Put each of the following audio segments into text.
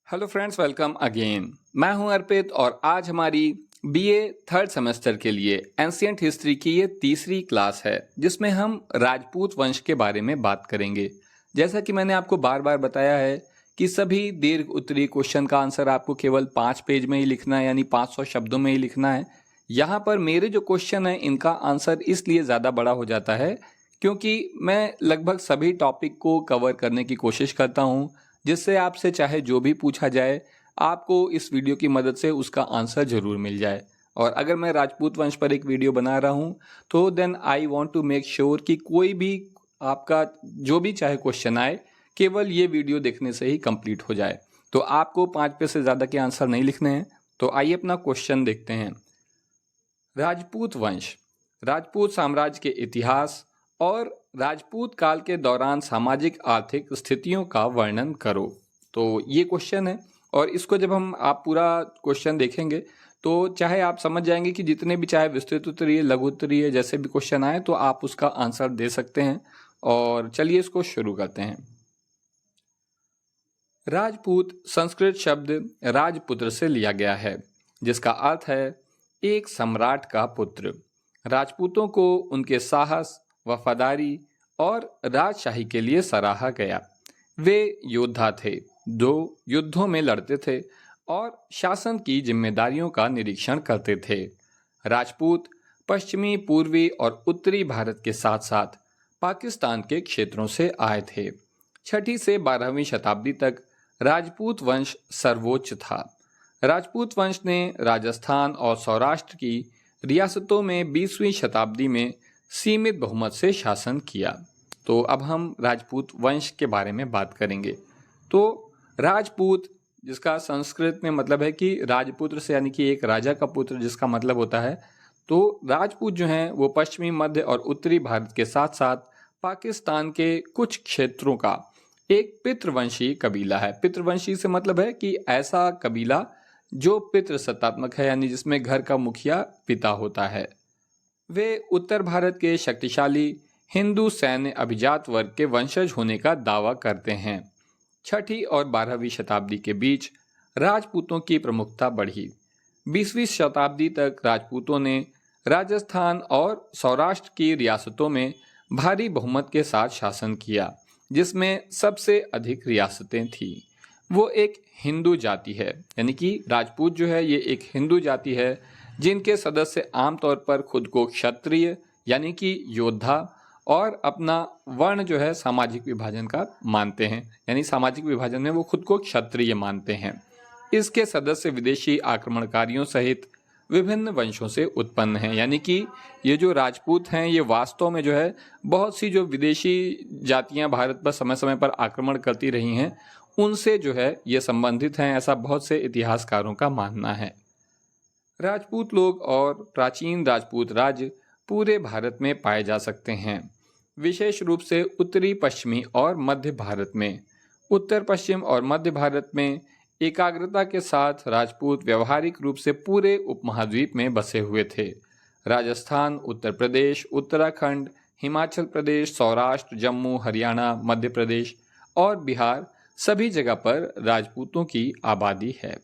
Hello friends, welcome again. मैं हूं अर्पित और आज हमारी बीए थर्ड सेमेस्टर के लिए एंशिएंट हिस्ट्री की ये तीसरी क्लास है जिसमें हम राजपूत वंश के बारे में बात करेंगे। जैसा कि मैंने आपको बार बार बताया है कि सभी दीर्घ उत्तरीय क्वेश्चन का आंसर आपको केवल 5 पेज में ही लिखना है, यानी 500 शब्दों में ही लिखना है। यहाँ पर मेरे जो क्वेश्चन है इनका आंसर इसलिए ज़्यादा बड़ा हो जाता है क्योंकि मैं लगभग सभी टॉपिक को कवर करने की कोशिश करता हूँ, जिससे आपसे चाहे जो भी पूछा जाए आपको इस वीडियो की मदद से उसका आंसर जरूर मिल जाए। और अगर मैं राजपूत वंश पर एक वीडियो बना रहा हूं तो then I want to make sure कि कोई भी आपका जो भी चाहे क्वेश्चन आए केवल ये वीडियो देखने से ही कंप्लीट हो जाए। तो आपको 5 पे से ज़्यादा के आंसर नहीं लिखने हैं। तो आइए अपना क्वेश्चन देखते हैं। राजपूत वंश, राजपूत साम्राज्य के इतिहास और राजपूत काल के दौरान सामाजिक आर्थिक स्थितियों का वर्णन करो। तो ये क्वेश्चन है और इसको जब आप पूरा क्वेश्चन देखेंगे तो चाहे आप समझ जाएंगे कि जितने भी चाहे विस्तृत उत्तरीय, लघु उत्तरीय जैसे भी क्वेश्चन आए तो आप उसका आंसर दे सकते हैं। और चलिए इसको शुरू करते हैं। राजपूत संस्कृत शब्द राजपुत्र से लिया गया है जिसका अर्थ है एक सम्राट का पुत्र। राजपूतों को उनके साहस, वफादारी और राजशाही के लिए सराहा गया। वे योद्धा थे जो युद्धों में लड़ते थे और शासन की जिम्मेदारियों का निरीक्षण करते थे। राजपूत पश्चिमी, पूर्वी और उत्तरी भारत के साथ साथ पाकिस्तान के क्षेत्रों से आए थे। 6ठी से 12वीं शताब्दी तक राजपूत वंश सर्वोच्च था। राजपूत वंश ने राजस्थान और सौराष्ट्र की रियासतों में 20वीं शताब्दी में सीमित बहुमत से शासन किया। तो अब हम राजपूत वंश के बारे में बात करेंगे। तो राजपूत, जिसका संस्कृत में मतलब है कि राजपुत्र से, यानी कि एक राजा का पुत्र जिसका मतलब होता है, तो राजपूत जो हैं वो पश्चिमी, मध्य और उत्तरी भारत के साथ साथ पाकिस्तान के कुछ क्षेत्रों का एक पितृवंशी कबीला है। पितृवंशी से मतलब है कि ऐसा कबीला जो पितृसत्तात्मक है, यानी जिसमें घर का मुखिया पिता होता है। वे उत्तर भारत के शक्तिशाली हिंदू सैन्य अभिजात वर्ग के वंशज होने का दावा करते हैं। 6ठी और 12वीं शताब्दी के बीच राजपूतों की प्रमुखता बढ़ी। 20वीं शताब्दी तक राजपूतों ने राजस्थान और सौराष्ट्र की रियासतों में भारी बहुमत के साथ शासन किया, जिसमें सबसे अधिक रियासतें थीं। वो एक हिंदू जाति है, यानी कि राजपूत जो है ये एक हिंदू जाति है जिनके सदस्य आमतौर पर खुद को क्षत्रिय यानी कि योद्धा और अपना वर्ण जो है सामाजिक विभाजन का मानते हैं, यानी सामाजिक विभाजन में वो खुद को क्षत्रिय मानते हैं। इसके सदस्य विदेशी आक्रमणकारियों सहित विभिन्न वंशों से उत्पन्न हैं, यानी कि ये जो राजपूत हैं ये वास्तव में जो है बहुत सी जो विदेशी जातियां भारत पर समय समय पर आक्रमण करती रही हैं उनसे जो है ये संबंधित हैं, ऐसा बहुत से इतिहासकारों का मानना है। राजपूत लोग और प्राचीन राजपूत राज्य पूरे भारत में पाए जा सकते हैं, विशेष रूप से उत्तरी, पश्चिमी और मध्य भारत में। उत्तर पश्चिम और मध्य भारत में एकाग्रता के साथ राजपूत व्यवहारिक रूप से पूरे उपमहाद्वीप में बसे हुए थे। राजस्थान, उत्तर प्रदेश, उत्तराखंड, हिमाचल प्रदेश, सौराष्ट्र, जम्मू, हरियाणा, मध्य प्रदेश और बिहार सभी जगह पर राजपूतों की आबादी है।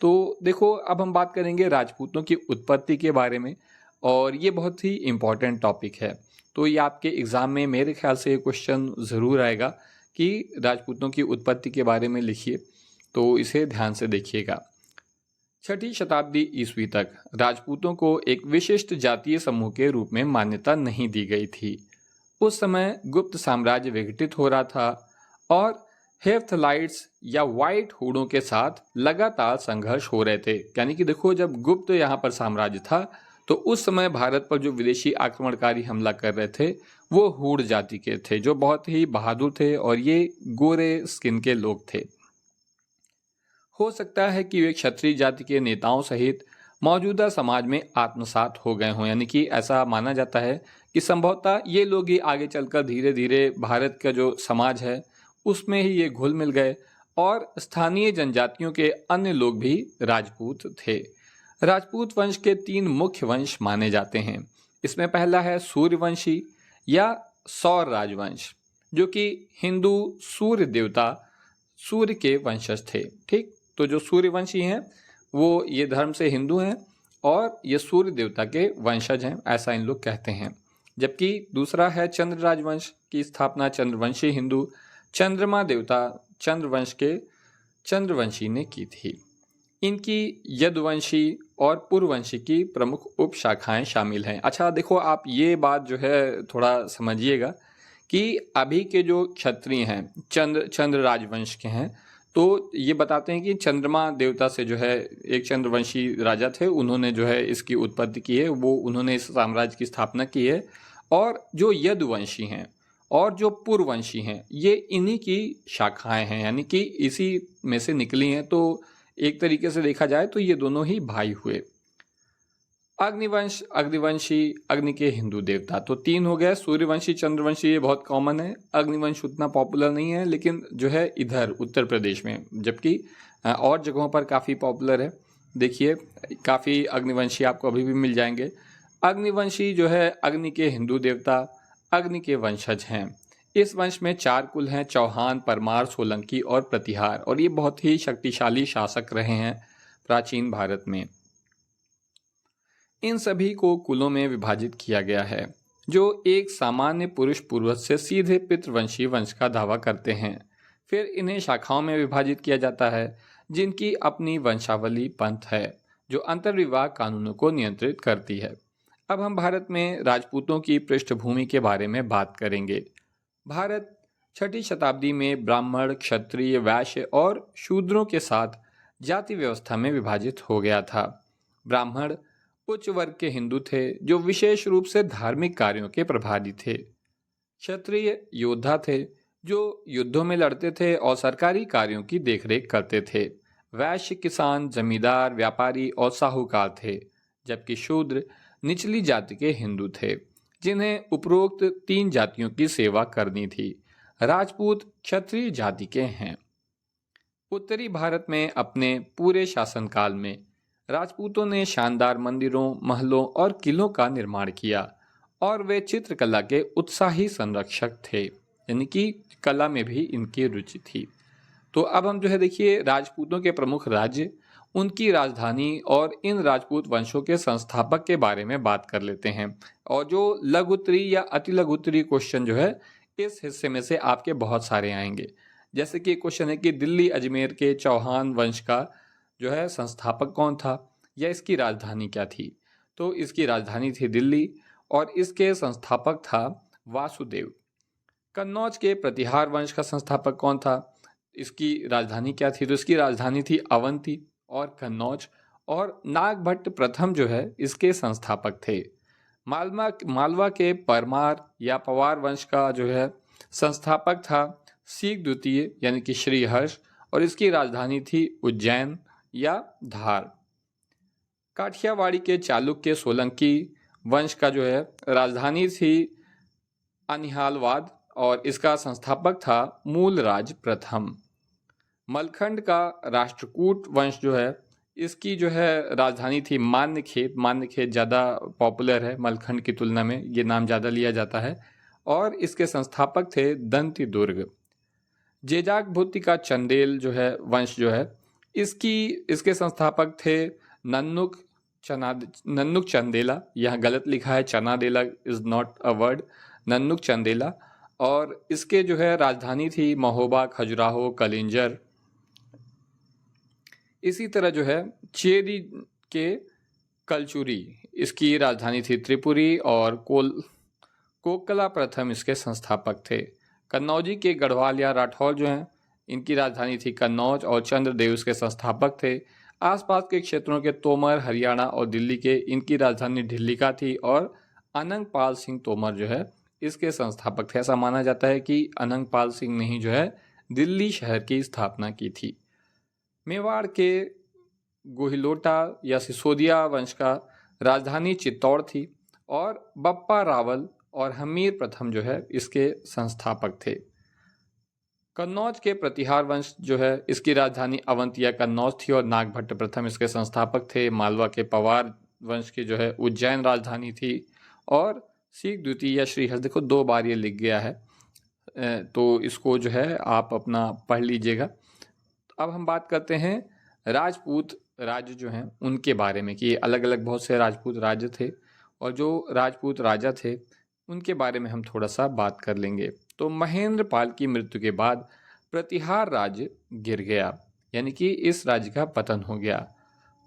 तो देखो, अब हम बात करेंगे राजपूतों की उत्पत्ति के बारे में और ये बहुत ही इम्पॉर्टेंट टॉपिक है। तो ये आपके एग्ज़ाम में मेरे ख्याल से ये क्वेश्चन ज़रूर आएगा कि राजपूतों की उत्पत्ति के बारे में लिखिए, तो इसे ध्यान से देखिएगा। 6ठी शताब्दी ईस्वी तक राजपूतों को एक विशिष्ट जातीय समूह के रूप में मान्यता नहीं दी गई थी। उस समय गुप्त साम्राज्य विघटित हो रहा था और हेप्थलाइट्स या व्हाइट हुडों के साथ लगातार संघर्ष हो रहे थे। यानी कि देखो, जब गुप्त यहाँ पर साम्राज्य था तो उस समय भारत पर जो विदेशी आक्रमणकारी हमला कर रहे थे वो हुड जाति के थे जो बहुत ही बहादुर थे और ये गोरे स्किन के लोग थे। हो सकता है कि वे क्षत्रिय जाति के नेताओं सहित मौजूदा समाज में आत्मसात हो गए हों, यानी कि ऐसा माना जाता है कि संभवतः ये लोग ही आगे चलकर धीरे धीरे भारत का जो समाज है उसमें ही ये घुल मिल गए और स्थानीय जनजातियों के अन्य लोग भी राजपूत थे। राजपूत वंश के 3 मुख्य वंश माने जाते हैं। इसमें पहला है सूर्यवंशी या सौर राजवंश, जो कि हिंदू सूर्य देवता सूर्य के वंशज थे। ठीक, तो जो सूर्यवंशी हैं वो ये धर्म से हिंदू हैं और ये सूर्य देवता के वंशज हैं, ऐसा इन लोग कहते हैं। जबकि दूसरा है चंद्र राजवंश की स्थापना चंद्रवंशी हिंदू चंद्रमा देवता चंद्रवंश के चंद्रवंशी ने की थी। इनकी यदुवंशी और पुरवंशी की प्रमुख उपशाखाएं शामिल हैं। अच्छा देखो, आप ये बात जो है थोड़ा समझिएगा कि अभी के जो क्षत्रिय हैं चंद्र राजवंश के हैं, तो ये बताते हैं कि चंद्रमा देवता से जो है एक चंद्रवंशी राजा थे, उन्होंने जो है इसकी उत्पत्ति की है, वो उन्होंने इस साम्राज्य की स्थापना की है। और जो यदुवंशी हैं और जो पुरवंशी हैं ये इन्हीं की शाखाएं हैं, यानी कि इसी में से निकली हैं। तो एक तरीके से देखा जाए तो ये दोनों ही भाई हुए। अग्निवंश अग्निवंशी अग्नि के हिंदू देवता, तो 3 हो गए। सूर्यवंशी चंद्रवंशी ये बहुत कॉमन है। अग्निवंश उतना पॉपुलर नहीं है, लेकिन जो है इधर उत्तर प्रदेश में, जबकि और जगहों पर काफ़ी पॉपुलर है। देखिए काफ़ी अग्निवंशी आपको अभी भी मिल जाएंगे। अग्निवंशी जो है अग्नि के हिंदू देवता अग्नि के वंशज हैं। इस वंश में 4 कुल हैं, चौहान, परमार, सोलंकी और प्रतिहार, और ये बहुत ही शक्तिशाली शासक रहे हैं प्राचीन भारत में। इन सभी को कुलों में विभाजित किया गया है, जो एक सामान्य पुरुष पूर्वज से सीधे पितृवंशी वंश का दावा करते हैं। फिर इन्हें शाखाओं में विभाजित किया जाता है, जिनकी अपनी वंशावली पंथ है, जो अंतर्विवाह कानूनों को नियंत्रित करती है। अब हम भारत में राजपूतों की पृष्ठभूमि के बारे में बात करेंगे। भारत 6ठी शताब्दी में ब्राह्मण, क्षत्रिय, वैश्य और शूद्रों के साथ जाति व्यवस्था में विभाजित हो गया था। ब्राह्मण उच्च वर्ग के हिंदू थे जो विशेष रूप से धार्मिक कार्यों के प्रभारी थे। क्षत्रिय योद्धा थे जो युद्धों में लड़ते थे और सरकारी कार्यों की देखरेख करते थे। वैश्य किसान, जमींदार, व्यापारी और साहूकार थे। जबकि शूद्र निचली जाति के हिंदू थे, जिन्हें उपरोक्त 3 जातियों की सेवा करनी थी। राजपूत क्षत्रिय जाति के हैं। उत्तरी भारत में अपने पूरे शासनकाल में राजपूतों ने शानदार मंदिरों, महलों और किलों का निर्माण किया और वे चित्रकला के उत्साही संरक्षक थे, यानी कि कला में भी इनकी रुचि थी। तो अब हम जो है देखिए राजपूतों के प्रमुख राज्य, उनकी राजधानी और इन राजपूत वंशों के संस्थापक के बारे में बात कर लेते हैं। और जो लघुत्तरी या अति लघुत्तरी क्वेश्चन जो है इस हिस्से में से आपके बहुत सारे आएंगे। जैसे कि क्वेश्चन है कि दिल्ली अजमेर के चौहान वंश का जो है संस्थापक कौन था या इसकी राजधानी क्या थी। तो इसकी राजधानी थी दिल्ली और इसके संस्थापक था वासुदेव। कन्नौज के प्रतिहार वंश का संस्थापक कौन था, इसकी राजधानी क्या थी, तो इसकी राजधानी थी अवंती और कन्नौज। और नागभट्ट प्रथम जो है इसके संस्थापक थे। मालवा के परमार या पवार वंश का जो है संस्थापक था सीख द्वितीय यानी कि श्रीहर्ष, और इसकी राजधानी थी उज्जैन या धार। काठियावाड़ी के चालुक्य सोलंकी वंश का जो है राजधानी थी अनिहालवाद और इसका संस्थापक था मूलराज प्रथम। मलखंड का राष्ट्रकूट वंश जो है इसकी जो है राजधानी थी मान्यखेत। मान्यखेत ज़्यादा पॉपुलर है मलखंड की तुलना में, ये नाम ज़्यादा लिया जाता है, और इसके संस्थापक थे दंती दुर्ग। जेजाक भूति का चंदेल जो है वंश जो है इसके संस्थापक थे नन्नुक चंदेला। यहाँ गलत लिखा है, Chanadela is not a word, Nannuk Chandela. और इसके जो है राजधानी थी महोबा, खजुराहो, कलिंजर। इसी तरह जो है चेरी के कलचुरी, इसकी राजधानी थी त्रिपुरी और कोकला प्रथम इसके संस्थापक थे। कन्नौजी के गढ़वाल या राठौर जो हैं इनकी राजधानी थी कन्नौज और चंद्रदेव इसके संस्थापक थे। आसपास के क्षेत्रों के तोमर, हरियाणा और दिल्ली के इनकी राजधानी ढिल्लिका थी और अनंगपाल सिंह तोमर जो है इसके संस्थापक थे। ऐसा माना जाता है कि अनंगपाल सिंह ने ही जो है दिल्ली शहर की स्थापना की थी। मेवाड़ के गोहिलोटा या सिसोदिया वंश का राजधानी चित्तौड़ थी और बप्पा रावल और हमीर प्रथम जो है इसके संस्थापक थे। कन्नौज के प्रतिहार वंश जो है इसकी राजधानी अवंती या कन्नौज थी और नागभट्ट प्रथम इसके संस्थापक थे। मालवा के पवार वंश की जो है उज्जैन राजधानी थी और सीख द्वितीय या श्रीहर्ष, देखो 2 बार ये लिख गया है, तो इसको जो है आप अपना पढ़ लीजिएगा। अब हम बात करते हैं राजपूत राज्य जो हैं उनके बारे में कि अलग अलग बहुत से राजपूत राज्य थे और जो राजपूत राजा थे उनके बारे में हम थोड़ा सा बात कर लेंगे। तो महेंद्रपाल की मृत्यु के बाद प्रतिहार राज्य गिर गया, यानी कि इस राज्य का पतन हो गया।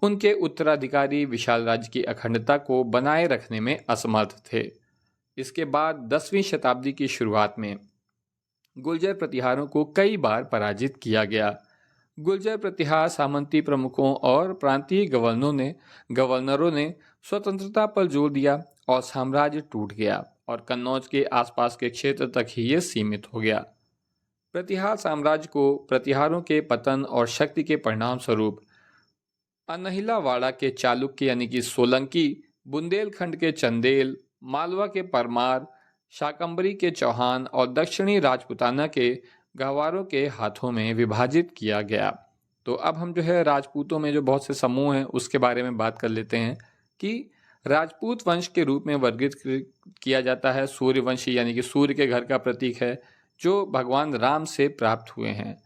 उनके उत्तराधिकारी विशाल राज्य की अखंडता को बनाए रखने में असमर्थ थे। इसके बाद 10वीं शताब्दी की शुरुआत में गुर्जर प्रतिहारों को कई बार पराजित किया गया। गुर्जर प्रतिहार सामंती प्रमुखों और प्रांतीय गवर्नरों ने स्वतंत्रता पर जोर दिया और साम्राज्य टूट गया और कन्नौज के आसपास के क्षेत्र तक ही ये सीमित हो गया। प्रतिहार साम्राज्य को प्रतिहारों के पतन और शक्ति के परिणाम स्वरूप अनहिलावाड़ा के चालुक्य यानी कि सोलंकी, बुंदेलखंड के चंदेल, मालवा के परमार, शाकंभरी के चौहान और दक्षिणी राजपूताना के गहवारों के हाथों में विभाजित किया गया। तो अब हम जो है राजपूतों में जो बहुत से समूह हैं उसके बारे में बात कर लेते हैं कि राजपूत वंश के रूप में वर्गीकृत किया जाता है सूर्यवंशी, यानी कि सूर्य के घर का प्रतीक है, जो भगवान राम से प्राप्त हुए हैं।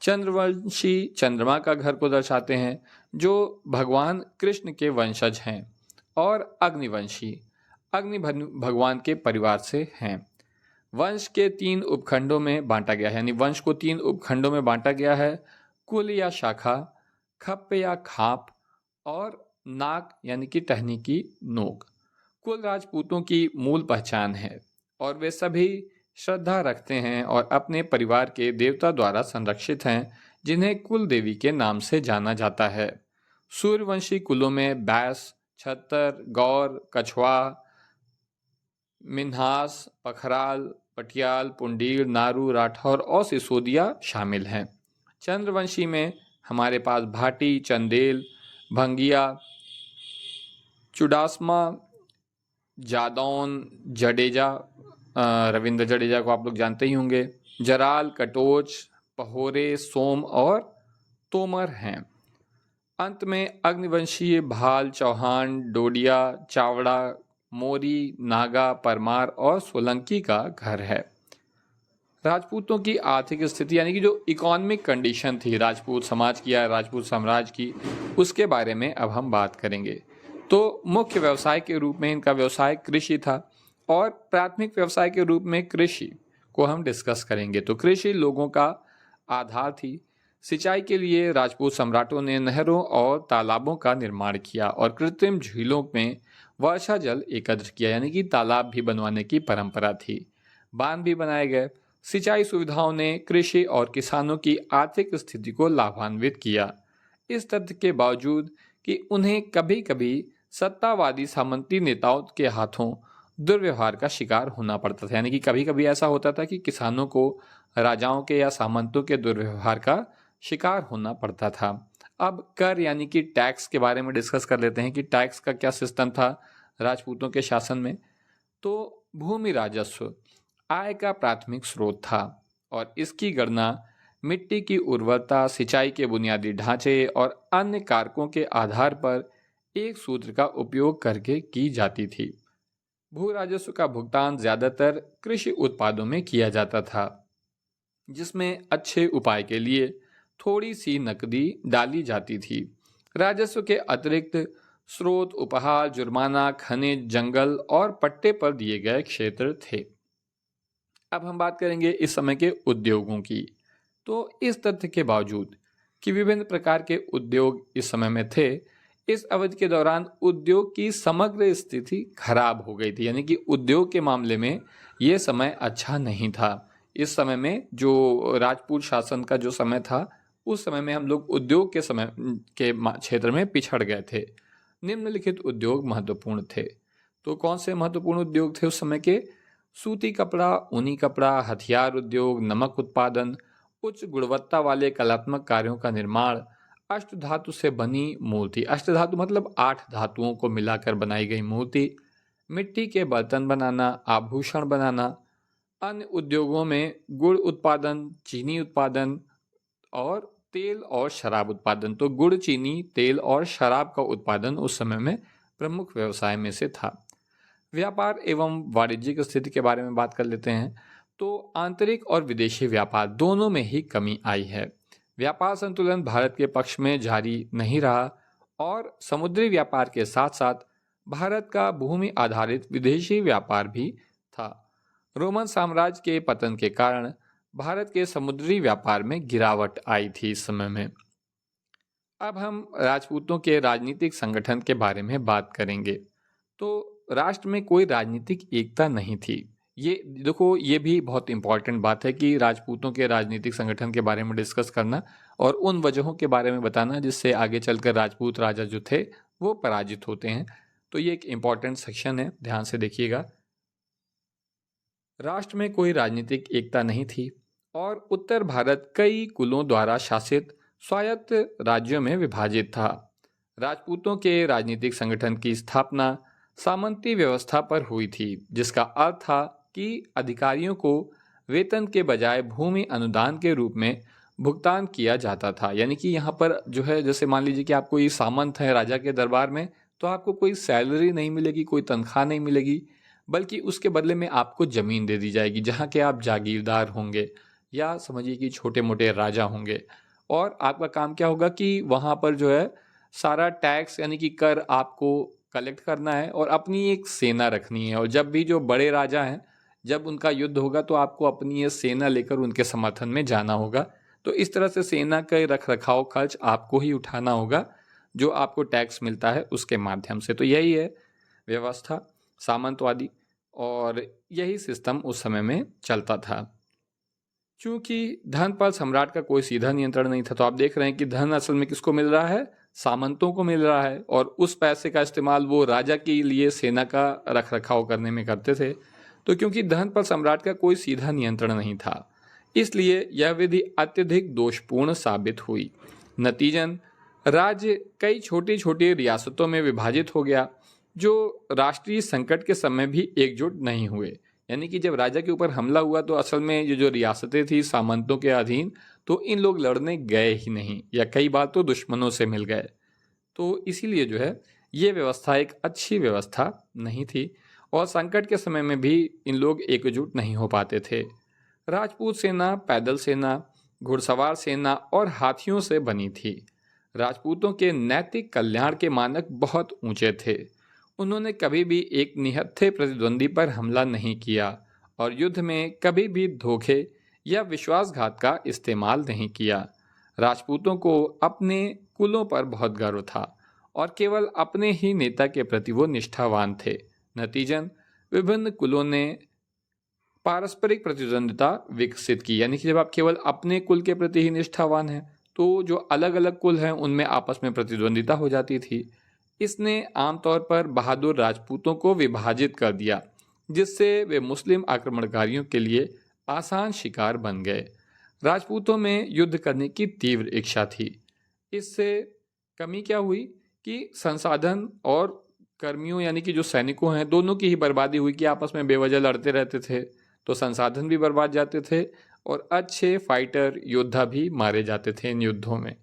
चंद्रवंशी चंद्रमा का घर को दर्शाते हैं, जो भगवान कृष्ण के वंशज हैं। और अग्निवंशी अग्नि भगवान के परिवार से हैं। वंश के 3 उपखंडों में बांटा गया है, यानी वंश को 3 उपखंडों में बांटा गया है, कुल या शाखा, खप्प या खाप और नाक यानी कि टहनी की नोक। कुल राजपूतों की मूल पहचान है और वे सभी श्रद्धा रखते हैं और अपने परिवार के देवता द्वारा संरक्षित हैं, जिन्हें कुल देवी के नाम से जाना जाता है। सूर्यवंशी कुलों में बैस, छत्तर, गौर, कछवा, मिन्हास, पखराल, पटियाल, पुंडीर, नारू, राठौर और सिसोदिया शामिल हैं। चंद्रवंशी में हमारे पास भाटी, चंदेल, भंगिया, चुडासमा, जादौन, जडेजा, रविंद्र जडेजा को आप लोग जानते ही होंगे, जराल, कटोच, पहोरे, सोम और तोमर हैं। अंत में अग्निवंशीय भाल, चौहान, डोडिया, चावड़ा, मोरी, नागा, परमार और सोलंकी का घर है। राजपूतों की आर्थिक स्थिति यानी कि जो इकोनॉमिक कंडीशन थी राजपूत समाज की या राजपूत साम्राज्य की, उसके बारे में अब हम बात करेंगे। तो मुख्य व्यवसाय के रूप में इनका व्यवसाय कृषि था और प्राथमिक व्यवसाय के रूप में कृषि को हम डिस्कस करेंगे। तो कृषि लोगों का आधार थी। सिंचाई के लिए राजपूत सम्राटों ने नहरों और तालाबों का निर्माण किया और कृत्रिम झीलों में वर्षा जल एकत्र किया, यानी कि तालाब भी बनवाने की परंपरा थी। बांध भी बनाए गए। सिंचाई सुविधाओं ने कृषि और किसानों की आर्थिक स्थिति को लाभान्वित किया। इस तथ्य के बावजूद कि उन्हें कभी कभी सत्तावादी सामंती नेताओं के हाथों दुर्व्यवहार का शिकार होना पड़ता था, यानी कि कभी कभी ऐसा होता था कि किसानों को राजाओं के या सामंतों के दुर्व्यवहार का शिकार होना पड़ता था। अब कर यानी कि टैक्स के बारे में डिस्कस कर लेते हैं कि टैक्स का क्या सिस्टम था राजपूतों के शासन में। तो भूमि राजस्व आय का प्राथमिक स्रोत था और इसकी गणना मिट्टी की उर्वरता, सिंचाई के बुनियादी ढांचे और अन्य कारकों के आधार पर एक सूत्र का उपयोग करके की जाती थी। भू राजस्व का भुगतान ज्यादातर कृषि उत्पादों में किया जाता था, जिसमें अच्छे उपाय के लिए थोड़ी सी नकदी डाली जाती थी। राजस्व के अतिरिक्त स्रोत उपहार, जुर्माना, खनिज, जंगल और पट्टे पर दिए गए क्षेत्र थे। अब हम बात करेंगे इस समय के उद्योगों की। तो इस तथ्य के बावजूद कि विभिन्न प्रकार के उद्योग इस समय में थे, इस अवधि के दौरान उद्योग की समग्र स्थिति खराब हो गई थी, यानी कि उद्योग के मामले में ये समय अच्छा नहीं था। इस समय में जो राजपूत शासन का जो समय था, उस समय में हम लोग उद्योग के समय के क्षेत्र में पिछड़ गए थे। निम्नलिखित उद्योग महत्वपूर्ण थे। तो कौन से महत्वपूर्ण उद्योग थे उस समय के? सूती कपड़ा, ऊनी कपड़ा, हथियार उद्योग, नमक उत्पादन, उच्च गुणवत्ता वाले कलात्मक कार्यों का निर्माण, अष्टधातु से बनी मूर्ति, अष्टधातु मतलब 8 धातुओं को मिलाकर बनाई गई मूर्ति, मिट्टी के बर्तन बनाना, आभूषण बनाना। अन्य उद्योगों में गुड़ उत्पादन, चीनी उत्पादन और तेल और शराब उत्पादन। तो गुड़, चीनी, तेल और शराब का उत्पादन उस समय में प्रमुख व्यवसाय में से था। व्यापार एवं वाणिज्यिक स्थिति के बारे में बात कर लेते हैं। तो आंतरिक और विदेशी व्यापार दोनों में ही कमी आई है। व्यापार संतुलन भारत के पक्ष में जारी नहीं रहा और समुद्री व्यापार के साथ साथ भारत का भूमि आधारित विदेशी व्यापार भी था। रोमन साम्राज्य के पतन के कारण भारत के समुद्री व्यापार में गिरावट आई थी इस समय में। अब हम राजपूतों के राजनीतिक संगठन के बारे में बात करेंगे। तो राष्ट्र में कोई राजनीतिक एकता नहीं थी। ये देखो, ये भी बहुत इंपॉर्टेंट बात है कि राजपूतों के राजनीतिक संगठन के बारे में डिस्कस करना और उन वजहों के बारे में बताना जिससे आगे चलकर राजपूत राजा जो थे वो पराजित होते हैं। तो ये एक इंपॉर्टेंट सेक्शन है, ध्यान से देखिएगा। राष्ट्र में कोई राजनीतिक एकता नहीं थी और उत्तर भारत कई कुलों द्वारा शासित स्वायत्त राज्यों में विभाजित था। राजपूतों के राजनीतिक संगठन की स्थापना सामंती व्यवस्था पर हुई थी, जिसका अर्थ था कि अधिकारियों को वेतन के बजाय भूमि अनुदान के रूप में भुगतान किया जाता था। यानी कि यहाँ पर जो है, जैसे मान लीजिए कि आप कोई सामंत है राजा के दरबार में, तो आपको कोई सैलरी नहीं मिलेगी, कोई तनख्वाह नहीं मिलेगी, बल्कि उसके बदले में आपको ज़मीन दे दी जाएगी जहाँ के आप जागीरदार होंगे या समझिए कि छोटे मोटे राजा होंगे। और आपका काम क्या होगा कि वहाँ पर जो है सारा टैक्स यानी कि कर आपको कलेक्ट करना है और अपनी एक सेना रखनी है। और जब भी जो बड़े राजा हैं, जब उनका युद्ध होगा तो आपको अपनी ये सेना लेकर उनके समर्थन में जाना होगा। तो इस तरह से सेना का रख रखाव खर्च आपको ही उठाना होगा, जो आपको टैक्स मिलता है उसके माध्यम से। तो यही है व्यवस्था सामंतवादी, और यही सिस्टम उस समय में चलता था। चूंकि धन पर सम्राट का कोई सीधा नियंत्रण नहीं था, तो आप देख रहे हैं कि धन असल में किसको मिल रहा है, सामंतों को मिल रहा है, और उस पैसे का इस्तेमाल वो राजा के लिए सेना का रख रखाव करने में करते थे। तो क्योंकि धन पर सम्राट का कोई सीधा नियंत्रण नहीं था, इसलिए यह विधि अत्यधिक दोषपूर्ण साबित हुई। नतीजन राज्य कई छोटी छोटी रियासतों में विभाजित हो गया, जो राष्ट्रीय संकट के समय भी एकजुट नहीं हुए। यानी कि जब राजा के ऊपर हमला हुआ तो असल में ये जो रियासतें थी सामंतों के अधीन, तो इन लोग लड़ने गए ही नहीं, या कई बार तो दुश्मनों से मिल गए। तो इसीलिए जो है ये व्यवस्था एक अच्छी व्यवस्था नहीं थी, और संकट के समय में भी इन लोग एकजुट नहीं हो पाते थे। राजपूत सेना पैदल सेना, घुड़सवार सेना और हाथियों से बनी थी। राजपूतों के नैतिक कल्याण के मानक बहुत ऊंचे थे। उन्होंने कभी भी एक निहत्थे प्रतिद्वंदी पर हमला नहीं किया और युद्ध में कभी भी धोखे या विश्वासघात का इस्तेमाल नहीं किया। राजपूतों को अपने कुलों पर बहुत गर्व था और केवल अपने ही नेता के प्रति वो निष्ठावान थे। नतीजन विभिन्न कुलों ने पारस्परिक प्रतिद्वंदिता विकसित की। यानी कि जब आप केवल अपने कुल के प्रति ही निष्ठावान हैं, तो जो अलग अलग कुल हैं उनमें आपस में प्रतिद्वंदिता हो जाती थी। इसने आमतौर पर बहादुर राजपूतों को विभाजित कर दिया, जिससे वे मुस्लिम आक्रमणकारियों के लिए आसान शिकार बन गए। राजपूतों में युद्ध करने की तीव्र इच्छा थी। इससे कमी क्या हुई कि संसाधन और कर्मियों यानी कि जो सैनिकों हैं दोनों की ही बर्बादी हुई, कि आपस में बेवजह लड़ते रहते थे, तो संसाधन भी बर्बाद जाते थे और अच्छे फाइटर योद्धा भी मारे जाते थे इन युद्धों में।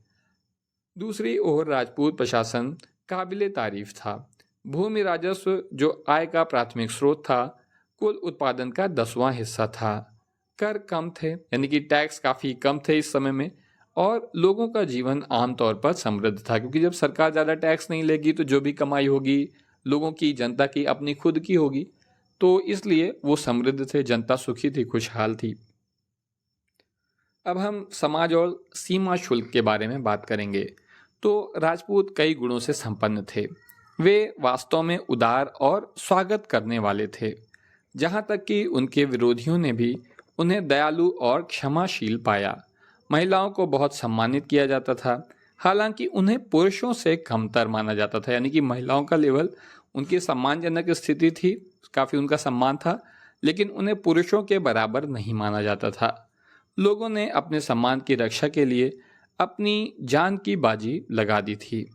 दूसरी ओर राजपूत प्रशासन काबिले तारीफ था। भूमि राजस्व जो आय का प्राथमिक स्रोत था, कुल उत्पादन का 10वां हिस्सा था। कर कम थे, यानी कि टैक्स काफ़ी कम थे इस समय में, और लोगों का जीवन आमतौर पर समृद्ध था, क्योंकि जब सरकार ज़्यादा टैक्स नहीं लेगी तो जो भी कमाई होगी लोगों की, जनता की, अपनी खुद की होगी, तो इसलिए वो समृद्ध थे, जनता सुखी थी, खुशहाल थी। अब हम समाज और सीमा शुल्क के बारे में बात करेंगे। तो राजपूत कई गुणों से संपन्न थे। वे वास्तव में उदार और स्वागत करने वाले थे, जहाँ तक कि उनके विरोधियों ने भी उन्हें दयालु और क्षमाशील पाया। महिलाओं को बहुत सम्मानित किया जाता था, हालांकि उन्हें पुरुषों से कमतर माना जाता था। यानी कि महिलाओं का लेवल, उनकी सम्मानजनक स्थिति थी, काफ़ी उनका सम्मान था, लेकिन उन्हें पुरुषों के बराबर नहीं माना जाता था। लोगों ने अपने सम्मान की रक्षा के लिए अपनी जान की बाजी लगा दी थी।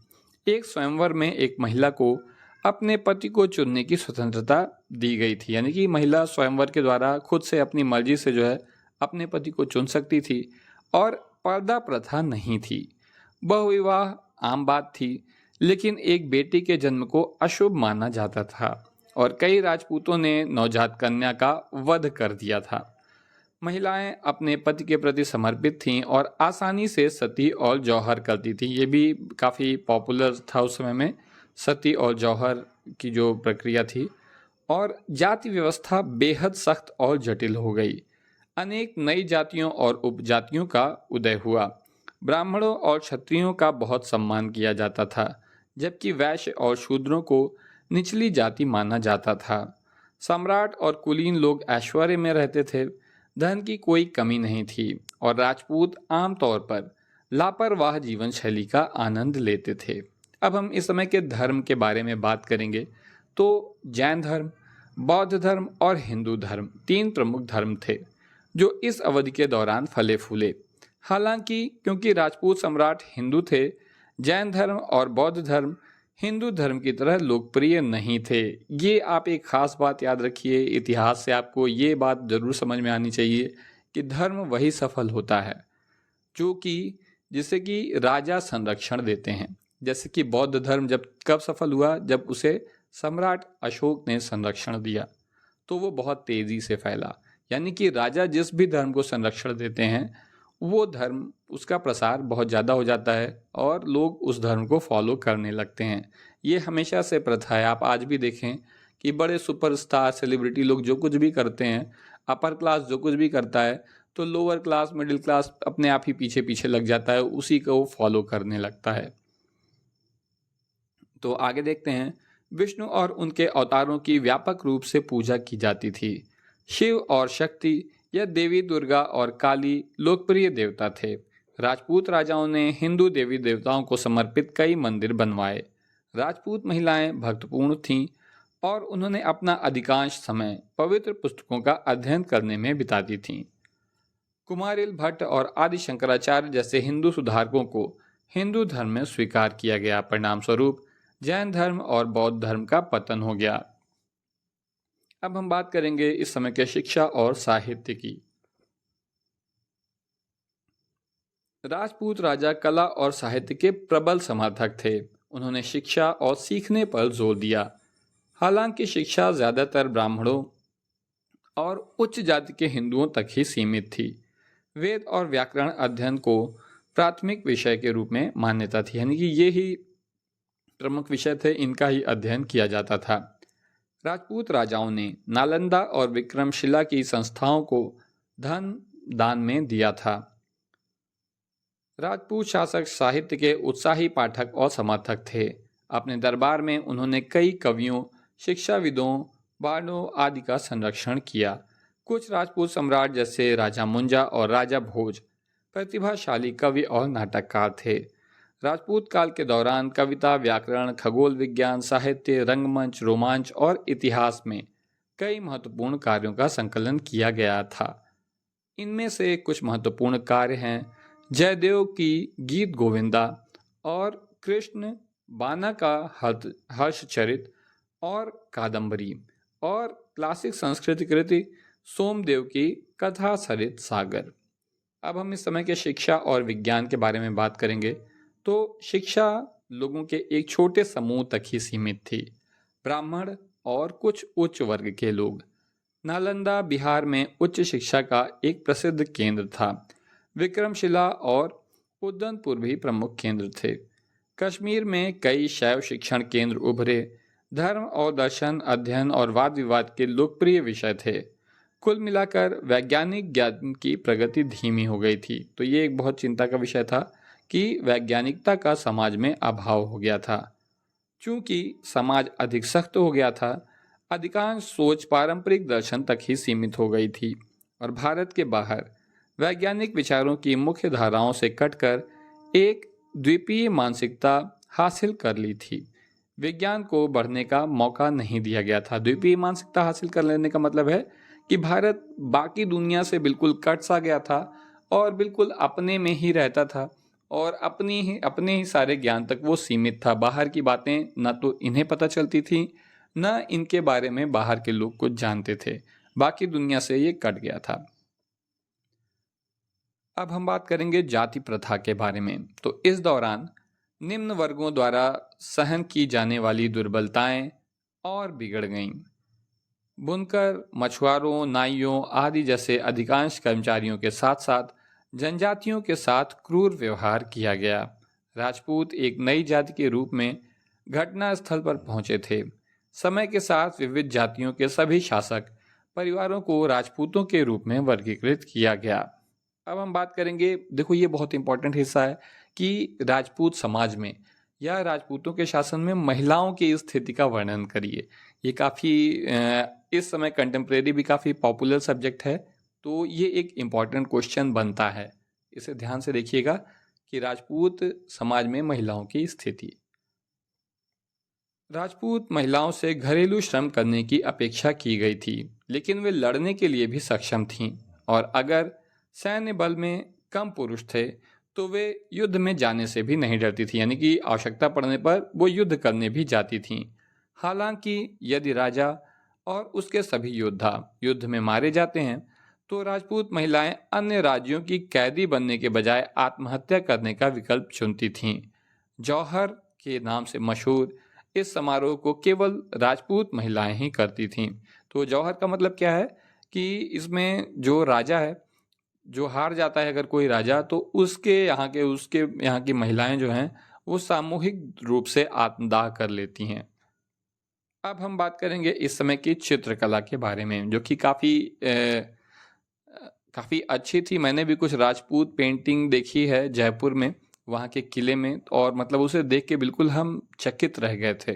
एक स्वयंवर में एक महिला को अपने पति को चुनने की स्वतंत्रता दी गई थी। यानी कि महिला स्वयंवर के द्वारा खुद से अपनी मर्जी से जो है अपने पति को चुन सकती थी, और पर्दा प्रथा नहीं थी। बहुविवाह आम बात थी, लेकिन एक बेटी के जन्म को अशुभ माना जाता था, और कई राजपूतों ने नवजात कन्या का वध कर दिया था। महिलाएं अपने पति के प्रति समर्पित थीं और आसानी से सती और जौहर करती थीं। ये भी काफ़ी पॉपुलर था उस समय में, सती और जौहर की जो प्रक्रिया थी। और जाति व्यवस्था बेहद सख्त और जटिल हो गई। अनेक नई जातियों और उपजातियों का उदय हुआ। ब्राह्मणों और क्षत्रियों का बहुत सम्मान किया जाता था, जबकि वैश्य और शूद्रों को निचली जाति माना जाता था। सम्राट और कुलीन लोग ऐश्वर्य में रहते थे, धन की कोई कमी नहीं थी और राजपूत आमतौर पर लापरवाह जीवन शैली का आनंद लेते थे। अब हम इस समय के धर्म के बारे में बात करेंगे तो जैन धर्म, बौद्ध धर्म और हिंदू धर्म 3 प्रमुख धर्म थे जो इस अवधि के दौरान फले फूले। हालांकि क्योंकि राजपूत सम्राट हिंदू थे, जैन धर्म और बौद्ध धर्म हिंदू धर्म की तरह लोकप्रिय नहीं थे। ये आप एक खास बात याद रखिए, इतिहास से आपको ये बात जरूर समझ में आनी चाहिए कि धर्म वही सफल होता है जो कि जिसे कि राजा संरक्षण देते हैं। जैसे कि बौद्ध धर्म जब कब सफल हुआ, जब उसे सम्राट अशोक ने संरक्षण दिया तो वो बहुत तेजी से फैला। यानी कि राजा जिस भी धर्म को संरक्षण देते हैं वो धर्म, उसका प्रसार बहुत ज़्यादा हो जाता है और लोग उस धर्म को फॉलो करने लगते हैं। ये हमेशा से प्रथा है। आप आज भी देखें कि बड़े सुपरस्टार सेलिब्रिटी लोग जो कुछ भी करते हैं, अपर क्लास जो कुछ भी करता है तो लोअर क्लास, मिडिल क्लास अपने आप ही पीछे पीछे लग जाता है, उसी को वो फॉलो करने लगता है। तो आगे देखते हैं। विष्णु और उनके अवतारों की व्यापक रूप से पूजा की जाती थी। शिव और शक्ति या देवी दुर्गा और काली लोकप्रिय देवता थे। राजपूत राजाओं ने हिंदू देवी देवताओं को समर्पित कई मंदिर बनवाए। राजपूत महिलाएं भक्तिपूर्ण थीं और उन्होंने अपना अधिकांश समय पवित्र पुस्तकों का अध्ययन करने में बिताती थीं। कुमारिल भट्ट और आदि शंकराचार्य जैसे हिंदू सुधारकों को हिंदू धर्म में स्वीकार किया गया। परिणाम स्वरूप जैन धर्म और बौद्ध धर्म का पतन हो गया। अब हम बात करेंगे इस समय के शिक्षा और साहित्य की। राजपूत राजा कला और साहित्य के प्रबल समर्थक थे। उन्होंने शिक्षा और सीखने पर जोर दिया। हालांकि शिक्षा ज्यादातर ब्राह्मणों और उच्च जाति के हिंदुओं तक ही सीमित थी। वेद और व्याकरण अध्ययन को प्राथमिक विषय के रूप में मान्यता थी, यानी कि ये ही प्रमुख विषय थे, इनका ही अध्ययन किया जाता था। राजपूत राजाओं ने नालंदा और विक्रमशिला की संस्थाओं को धन दान में दिया था। राजपूत शासक साहित्य के उत्साही पाठक और समर्थक थे। अपने दरबार में उन्होंने कई कवियों, शिक्षाविदों, बाणों आदि का संरक्षण किया। कुछ राजपूत सम्राट जैसे राजा मुंजा और राजा भोज प्रतिभाशाली कवि और नाटककार थे। राजपूत काल के दौरान कविता, व्याकरण, खगोल विज्ञान, साहित्य, रंगमंच, रोमांच और इतिहास में कई महत्वपूर्ण कार्यों का संकलन किया गया था। इनमें से कुछ महत्वपूर्ण कार्य हैं जयदेव की गीत गोविंदा और कृष्ण बाना का हर्षचरित और कादंबरी, और क्लासिक संस्कृत कृति सोमदेव की कथा सरित सागर। अब हम इस समय के शिक्षा और विज्ञान के बारे में बात करेंगे। तो शिक्षा लोगों के एक छोटे समूह तक ही सीमित थी, ब्राह्मण और कुछ उच्च वर्ग के लोग। नालंदा बिहार में उच्च शिक्षा का एक प्रसिद्ध केंद्र था। विक्रमशिला और उदयपुर भी प्रमुख केंद्र थे। कश्मीर में कई शैव शिक्षण केंद्र उभरे। धर्म और दर्शन अध्ययन और वाद विवाद के लोकप्रिय विषय थे। कुल मिलाकर वैज्ञानिक ज्ञान की प्रगति धीमी हो गई थी। तो ये एक बहुत चिंता का विषय था कि वैज्ञानिकता का समाज में अभाव हो गया था। चूंकि समाज अधिक सख्त हो गया था, अधिकांश सोच पारंपरिक दर्शन तक ही सीमित हो गई थी और भारत के बाहर वैज्ञानिक विचारों की मुख्य धाराओं से कटकर एक द्वीपीय मानसिकता हासिल कर ली थी। विज्ञान को बढ़ने का मौका नहीं दिया गया था। द्वीपीय मानसिकता हासिल कर लेने का मतलब है कि भारत बाकी दुनिया से बिल्कुल कट सा गया था और बिल्कुल अपने में ही रहता था और अपने ही सारे ज्ञान तक वो सीमित था। बाहर की बातें न तो इन्हें पता चलती थी, न इनके बारे में बाहर के लोग कुछ जानते थे। बाकी दुनिया से ये कट गया था। अब हम बात करेंगे जाति प्रथा के बारे में। तो इस दौरान निम्न वर्गों द्वारा सहन की जाने वाली दुर्बलताएं और बिगड़ गईं। बुनकर, मछुआरों, नाइयों आदि जैसे अधिकांश कर्मचारियों के साथ साथ जनजातियों के साथ क्रूर व्यवहार किया गया। राजपूत एक नई जाति के रूप में घटना स्थल पर पहुंचे थे। समय के साथ विविध जातियों के सभी शासक परिवारों को राजपूतों के रूप में वर्गीकृत किया गया। अब हम बात करेंगे, देखो ये बहुत इंपॉर्टेंट हिस्सा है कि राजपूत समाज में या राजपूतों के शासन में महिलाओं की स्थिति का वर्णन करिए। ये काफ़ी इस समय कंटेम्प्रेरी भी काफ़ी पॉपुलर सब्जेक्ट है, तो ये एक इम्पॉर्टेंट क्वेश्चन बनता है। इसे ध्यान से देखिएगा कि राजपूत समाज में महिलाओं की स्थिति। राजपूत महिलाओं से घरेलू श्रम करने की अपेक्षा की गई थी, लेकिन वे लड़ने के लिए भी सक्षम थीं और अगर सैन्य बल में कम पुरुष थे तो वे युद्ध में जाने से भी नहीं डरती थी, यानी कि आवश्यकता पड़ने पर वो युद्ध करने भी जाती थीं। हालांकि यदि राजा और उसके सभी योद्धा युद्ध में मारे जाते हैं तो राजपूत महिलाएं अन्य राज्यों की कैदी बनने के बजाय आत्महत्या करने का विकल्प चुनती थीं। जौहर के नाम से मशहूर इस समारोह को केवल राजपूत महिलाएं ही करती थीं। तो जौहर का मतलब क्या है कि इसमें जो राजा है, जो हार जाता है अगर कोई राजा, तो उसके यहाँ की महिलाएं जो हैं वो सामूहिक रूप से आत्मदाह कर लेती हैं। अब हम बात करेंगे इस समय की चित्रकला के बारे में, जो कि काफ़ी अच्छी थी। मैंने भी कुछ राजपूत पेंटिंग देखी है जयपुर में, वहाँ के किले में, और मतलब उसे देख के बिल्कुल हम चकित रह गए थे।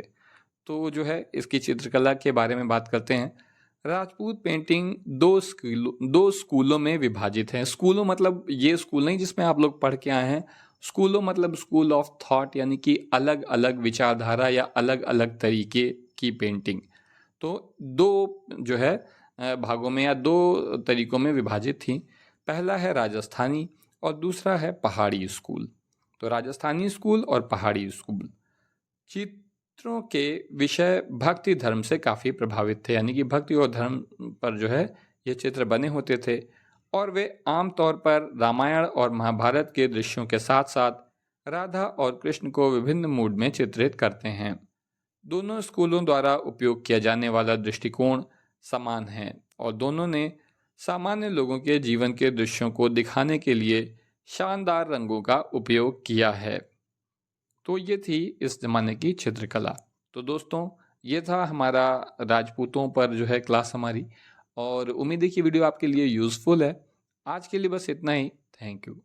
तो जो है इसकी चित्रकला के बारे में बात करते हैं। राजपूत पेंटिंग दो स्कूलों में विभाजित है। स्कूलों मतलब ये स्कूल नहीं जिसमें आप लोग पढ़ के आए हैं, स्कूलों मतलब स्कूल ऑफ थॉट, यानी कि अलग अलग विचारधारा या अलग अलग तरीके की पेंटिंग। तो दो जो है भागों में या दो तरीकों में विभाजित थी। पहला है राजस्थानी और दूसरा है पहाड़ी स्कूल। तो राजस्थानी स्कूल और पहाड़ी स्कूल चित्रों के विषय भक्ति धर्म से काफ़ी प्रभावित थे, यानी कि भक्ति और धर्म पर जो है ये चित्र बने होते थे और वे आमतौर पर रामायण और महाभारत के दृश्यों के साथ साथ राधा और कृष्ण को विभिन्न मूड में चित्रित करते हैं। दोनों स्कूलों द्वारा उपयोग किया जाने वाला दृष्टिकोण समान है और दोनों ने सामान्य लोगों के जीवन के दृश्यों को दिखाने के लिए शानदार रंगों का उपयोग किया है। तो ये थी इस जमाने की चित्रकला। तो दोस्तों ये था हमारा राजपूतों पर जो है क्लास हमारी, और उम्मीद है कि वीडियो आपके लिए यूज़फुल है। आज के लिए बस इतना ही। Thank you.